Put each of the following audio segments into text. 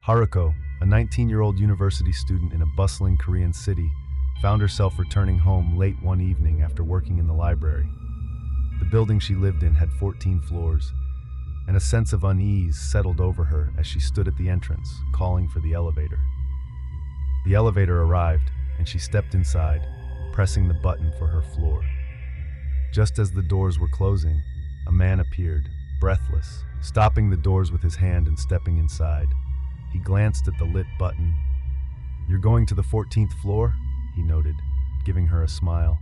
Haruko, a 19-year-old university student in a bustling Korean city, found herself returning home late one evening after working in the library. The building she lived in had 14 floors, and a sense of unease settled over her as she stood at the entrance, calling for the elevator. The elevator arrived, and she stepped inside, pressing the button for her floor. Just as the doors were closing, a man appeared, breathless, stopping the doors with his hand and stepping inside. He glanced at the lit button. "You're going to the 14th floor?" he noted, giving her a smile.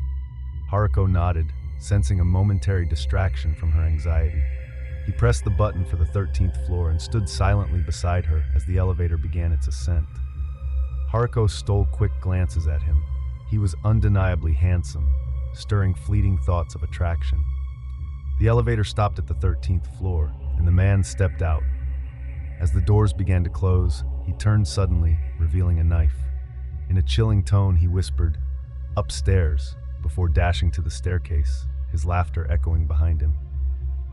Haruko nodded, sensing a momentary distraction from her anxiety. He pressed the button for the 13th floor and stood silently beside her as the elevator began its ascent. Haruko stole quick glances at him. He was undeniably handsome, stirring fleeting thoughts of attraction. The elevator stopped at the 13th floor, and the man stepped out. As the doors began to close, he turned suddenly, revealing a knife. In a chilling tone, he whispered, "Upstairs," before dashing to the staircase, his laughter echoing behind him.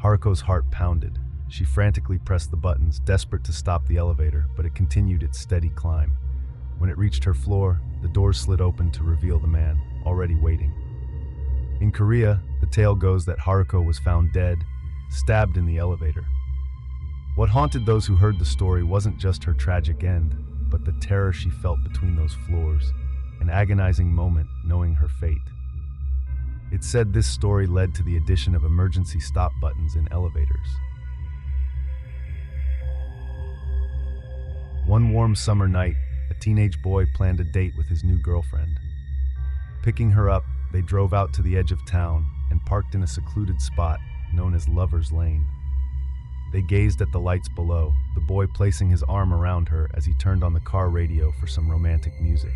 Haruko's heart pounded. She frantically pressed the buttons, desperate to stop the elevator, but it continued its steady climb. When it reached her floor, the doors slid open to reveal the man, already waiting. In Korea, the tale goes that Haruko was found dead, stabbed in the elevator. What haunted those who heard the story wasn't just her tragic end, but the terror she felt between those floors, an agonizing moment knowing her fate. It's said this story led to the addition of emergency stop buttons in elevators. One warm summer night, a teenage boy planned a date with his new girlfriend. Picking her up, they drove out to the edge of town and parked in a secluded spot known as Lover's Lane. They gazed at the lights below, the boy placing his arm around her as he turned on the car radio for some romantic music.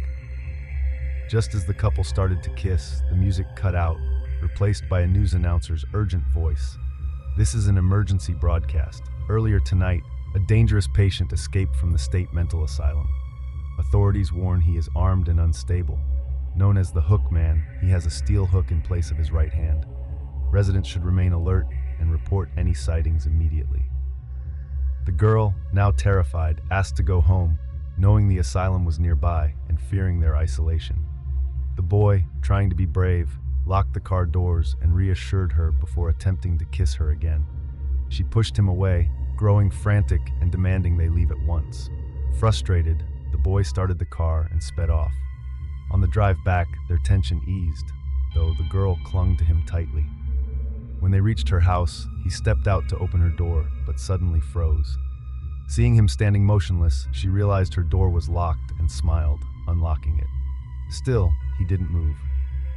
Just as the couple started to kiss, the music cut out, replaced by a news announcer's urgent voice. "This is an emergency broadcast. Earlier tonight, a dangerous patient escaped from the state mental asylum. Authorities warn he is armed and unstable. Known as the Hook Man, he has a steel hook in place of his right hand. Residents should remain alert and report any sightings immediately." The girl, now terrified, asked to go home, knowing the asylum was nearby and fearing their isolation. The boy, trying to be brave, locked the car doors and reassured her before attempting to kiss her again. She pushed him away, growing frantic and demanding they leave at once. Frustrated, the boy started the car and sped off. On the drive back, their tension eased, though the girl clung to him tightly. When they reached her house, he stepped out to open her door, but suddenly froze. Seeing him standing motionless, she realized her door was locked and smiled, unlocking it. Still, he didn't move.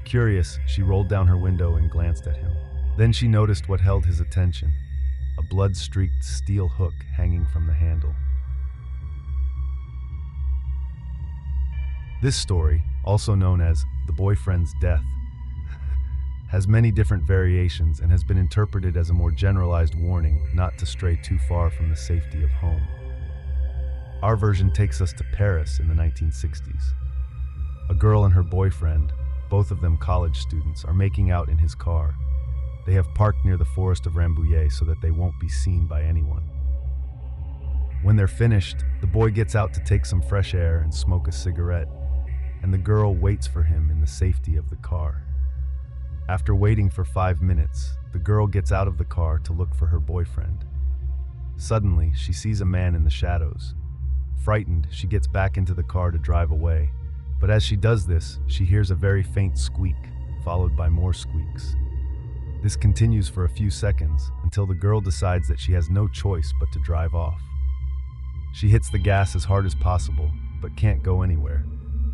Curious, she rolled down her window and glanced at him. Then she noticed what held his attention, a blood-streaked steel hook hanging from the handle. This story, also known as The Boyfriend's Death, has many different variations and has been interpreted as a more generalized warning not to stray too far from the safety of home. Our version takes us to Paris in the 1960s. A girl and her boyfriend, both of them college students, are making out in his car. They have parked near the forest of Rambouillet so that they won't be seen by anyone. When they're finished, the boy gets out to take some fresh air and smoke a cigarette, and the girl waits for him in the safety of the car. After waiting for 5 minutes, the girl gets out of the car to look for her boyfriend. Suddenly, she sees a man in the shadows. Frightened, she gets back into the car to drive away, but as she does this, she hears a very faint squeak, followed by more squeaks. This continues for a few seconds until the girl decides that she has no choice but to drive off. She hits the gas as hard as possible, but can't go anywhere.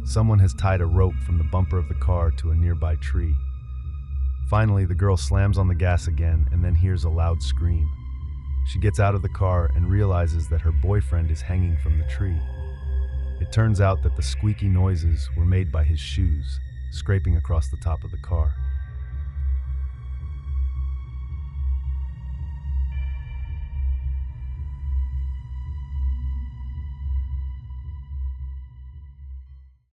Someone has tied a rope from the bumper of the car to a nearby tree. Finally, the girl slams on the gas again and then hears a loud scream. She gets out of the car and realizes that her boyfriend is hanging from the tree. It turns out that the squeaky noises were made by his shoes, scraping across the top of the car.